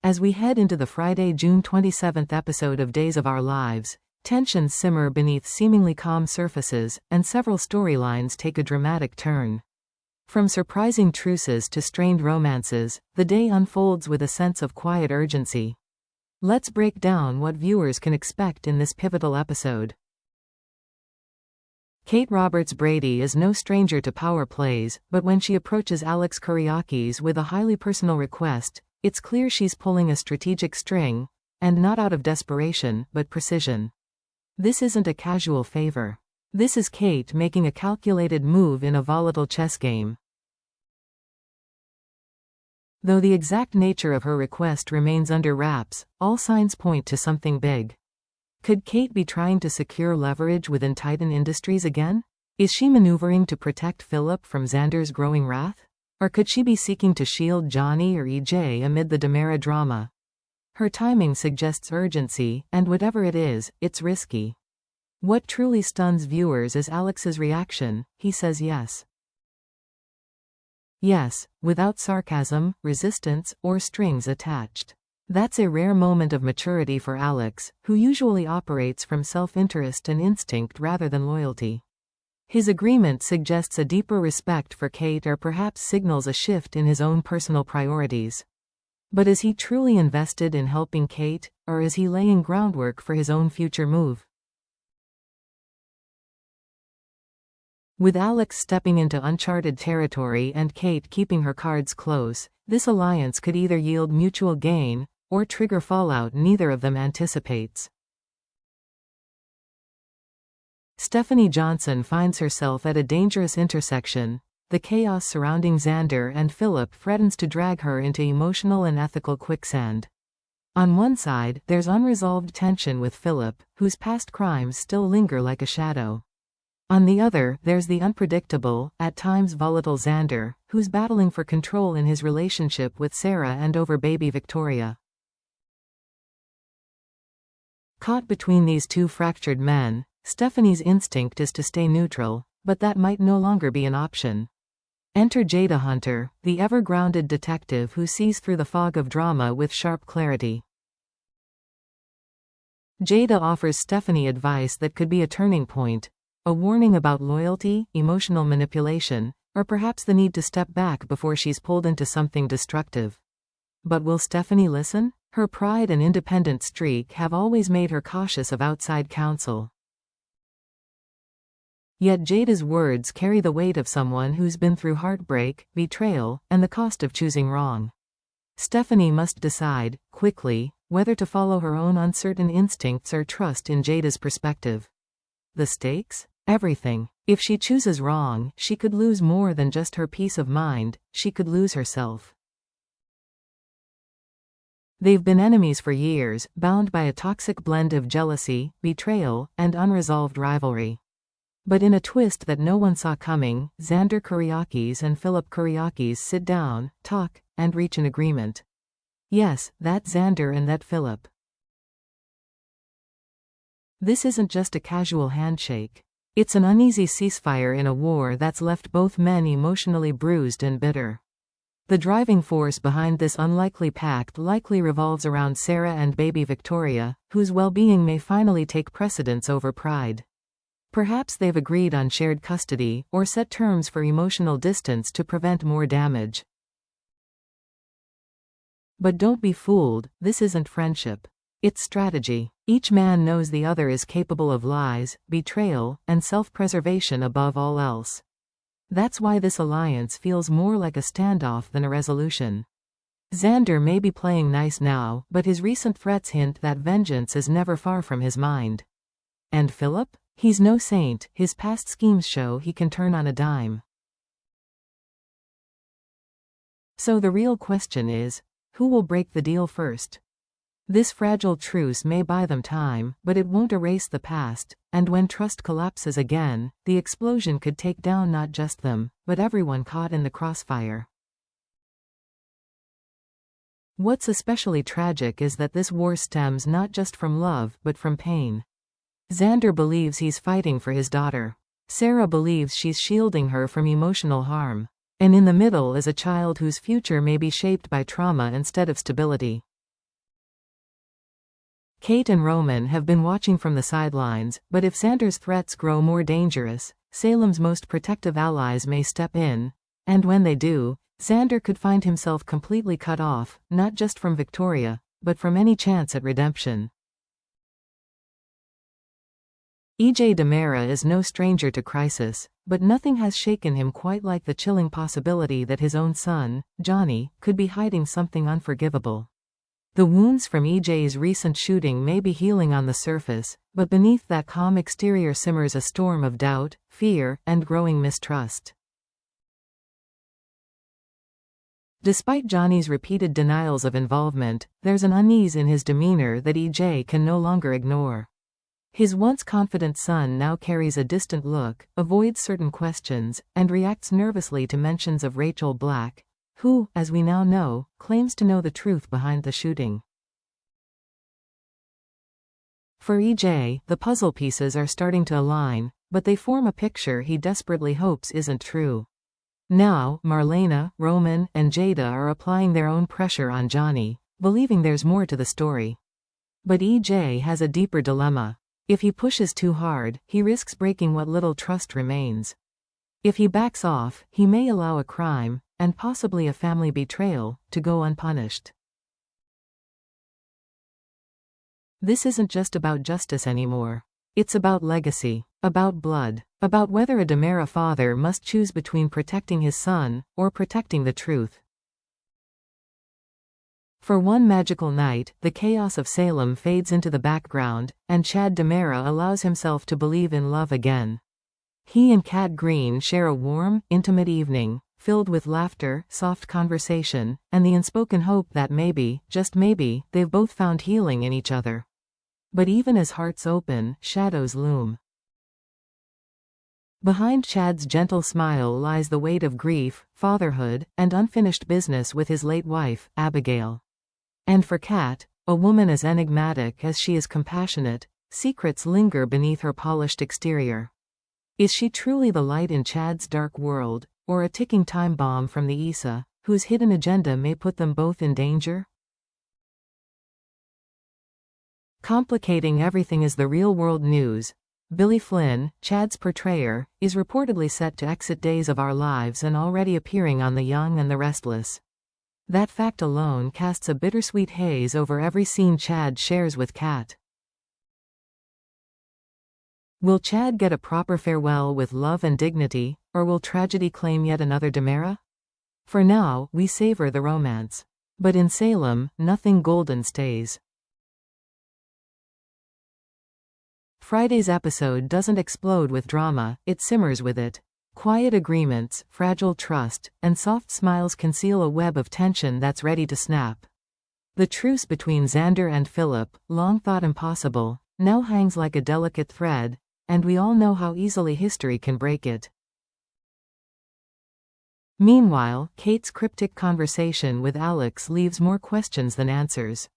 As we head into the Friday, June 27th episode of Days of Our Lives, tensions simmer beneath seemingly calm surfaces, and several storylines take a dramatic turn. From surprising truces to strained romances, the day unfolds with a sense of quiet urgency. Let's break down what viewers can expect in this pivotal episode. Kate Roberts Brady is no stranger to power plays, but when she approaches Alex Kyriakis with a highly personal request, it's clear she's pulling a strategic string, and not out of desperation, but precision. This isn't a casual favor. This is Kate making a calculated move in a volatile chess game. Though the exact nature of her request remains under wraps, all signs point to something big. Could Kate be trying to secure leverage within Titan Industries again? Is she maneuvering to protect Philip from Xander's growing wrath? Or could she be seeking to shield Johnny or EJ amid the Demera drama? Her timing suggests urgency, and whatever it is, it's risky. What truly stuns viewers is Alex's reaction. He says yes. Yes, without sarcasm, resistance, or strings attached. That's a rare moment of maturity for Alex, who usually operates from self-interest and instinct rather than loyalty. His agreement suggests a deeper respect for Kate, or perhaps signals a shift in his own personal priorities. But is he truly invested in helping Kate, or is he laying groundwork for his own future move? With Alex stepping into uncharted territory and Kate keeping her cards close, this alliance could either yield mutual gain, or trigger fallout neither of them anticipates. Stephanie Johnson finds herself at a dangerous intersection. The chaos surrounding Xander and Philip threatens to drag her into emotional and ethical quicksand. On one side, there's unresolved tension with Philip, whose past crimes still linger like a shadow. On the other, there's the unpredictable, at times volatile Xander, who's battling for control in his relationship with Sarah and over baby Victoria. Caught between these two fractured men, Stephanie's instinct is to stay neutral, but that might no longer be an option. Enter Jada Hunter, the ever-grounded detective who sees through the fog of drama with sharp clarity. Jada offers Stephanie advice that could be a turning point, a warning about loyalty, emotional manipulation, or perhaps the need to step back before she's pulled into something destructive. But will Stephanie listen? Her pride and independent streak have always made her cautious of outside counsel. Yet Jada's words carry the weight of someone who's been through heartbreak, betrayal, and the cost of choosing wrong. Stephanie must decide, quickly, whether to follow her own uncertain instincts or trust in Jada's perspective. The stakes? Everything. If she chooses wrong, she could lose more than just her peace of mind, she could lose herself. They've been enemies for years, bound by a toxic blend of jealousy, betrayal, and unresolved rivalry. But in a twist that no one saw coming, Xander Kyriakis and Philip Kyriakis sit down, talk, and reach an agreement. Yes, that Xander and that Philip. This isn't just a casual handshake. It's an uneasy ceasefire in a war that's left both men emotionally bruised and bitter. The driving force behind this unlikely pact likely revolves around Sarah and baby Victoria, whose well-being may finally take precedence over pride. Perhaps they've agreed on shared custody, or set terms for emotional distance to prevent more damage. But don't be fooled, this isn't friendship. It's strategy. Each man knows the other is capable of lies, betrayal, and self-preservation above all else. That's why this alliance feels more like a standoff than a resolution. Xander may be playing nice now, but his recent threats hint that vengeance is never far from his mind. And Philip? He's no saint, his past schemes show he can turn on a dime. So the real question is, who will break the deal first? This fragile truce may buy them time, but it won't erase the past, and when trust collapses again, the explosion could take down not just them, but everyone caught in the crossfire. What's especially tragic is that this war stems not just from love, but from pain. Xander believes he's fighting for his daughter. Sarah believes she's shielding her from emotional harm. And in the middle is a child whose future may be shaped by trauma instead of stability. Kate and Roman have been watching from the sidelines, but if Xander's threats grow more dangerous, Salem's most protective allies may step in, and when they do, Xander could find himself completely cut off, not just from Victoria, but from any chance at redemption. EJ DiMera is no stranger to crisis, but nothing has shaken him quite like the chilling possibility that his own son, Johnny, could be hiding something unforgivable. The wounds from EJ's recent shooting may be healing on the surface, but beneath that calm exterior simmers a storm of doubt, fear, and growing mistrust. Despite Johnny's repeated denials of involvement, there's an unease in his demeanor that EJ can no longer ignore. His once confident son now carries a distant look, avoids certain questions, and reacts nervously to mentions of Rachel Black, who, as we now know, claims to know the truth behind the shooting. For EJ, the puzzle pieces are starting to align, but they form a picture he desperately hopes isn't true. Now, Marlena, Roman, and Jada are applying their own pressure on Johnny, believing there's more to the story. But EJ has a deeper dilemma. If he pushes too hard, he risks breaking what little trust remains. If he backs off, he may allow a crime, and possibly a family betrayal, to go unpunished. This isn't just about justice anymore. It's about legacy, about blood, about whether a DiMera father must choose between protecting his son, or protecting the truth. For one magical night, the chaos of Salem fades into the background, and Chad DiMera allows himself to believe in love again. He and Kat Green share a warm, intimate evening, filled with laughter, soft conversation, and the unspoken hope that maybe, just maybe, they've both found healing in each other. But even as hearts open, shadows loom. Behind Chad's gentle smile lies the weight of grief, fatherhood, and unfinished business with his late wife, Abigail. And for Kat, a woman as enigmatic as she is compassionate, secrets linger beneath her polished exterior. Is she truly the light in Chad's dark world, or a ticking time bomb from the Issa, whose hidden agenda may put them both in danger? Complicating everything is the real-world news. Billy Flynn, Chad's portrayer, is reportedly set to exit Days of Our Lives and already appearing on The Young and the Restless. That fact alone casts a bittersweet haze over every scene Chad shares with Kat. Will Chad get a proper farewell with love and dignity, or will tragedy claim yet another DiMera? For now, we savor the romance. But in Salem, nothing golden stays. Friday's episode doesn't explode with drama, it simmers with it. Quiet agreements, fragile trust, and soft smiles conceal a web of tension that's ready to snap. The truce between Xander and Philip, long thought impossible, now hangs like a delicate thread, and we all know how easily history can break it. Meanwhile, Kate's cryptic conversation with Alex leaves more questions than answers.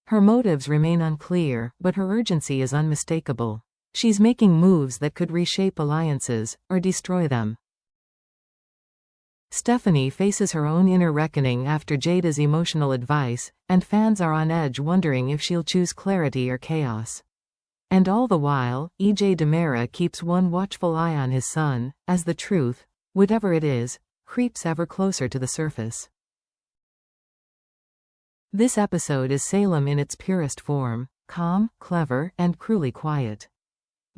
Her motives remain unclear, but her urgency is unmistakable. She's making moves that could reshape alliances, or destroy them. Stephanie faces her own inner reckoning after Jada's emotional advice, and fans are on edge wondering if she'll choose clarity or chaos. And all the while, EJ DiMera keeps one watchful eye on his son, as the truth, whatever it is, creeps ever closer to the surface. This episode is Salem in its purest form, calm, clever, and cruelly quiet.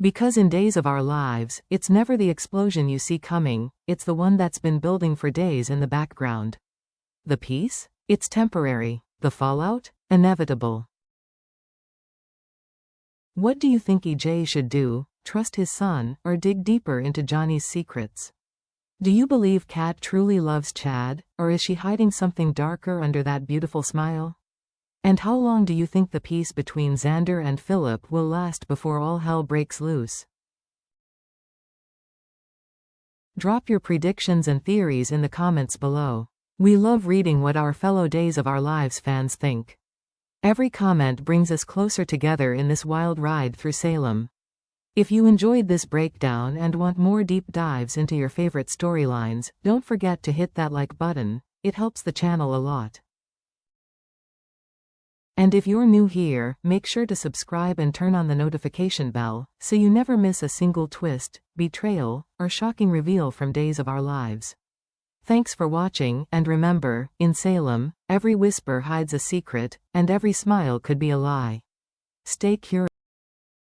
Because in Days of Our Lives, it's never the explosion you see coming, it's the one that's been building for days in the background. The peace? It's temporary. The fallout? Inevitable. What do you think EJ should do, trust his son, or dig deeper into Johnny's secrets? Do you believe Kat truly loves Chad, or is she hiding something darker under that beautiful smile? And how long do you think the peace between Xander and Philip will last before all hell breaks loose? Drop your predictions and theories in the comments below. We love reading what our fellow Days of Our Lives fans think. Every comment brings us closer together in this wild ride through Salem. If you enjoyed this breakdown and want more deep dives into your favorite storylines, don't forget to hit that like button, it helps the channel a lot. And if you're new here, make sure to subscribe and turn on the notification bell, so you never miss a single twist, betrayal, or shocking reveal from Days of Our Lives. Thanks for watching, and remember, in Salem, every whisper hides a secret, and every smile could be a lie. Stay curious.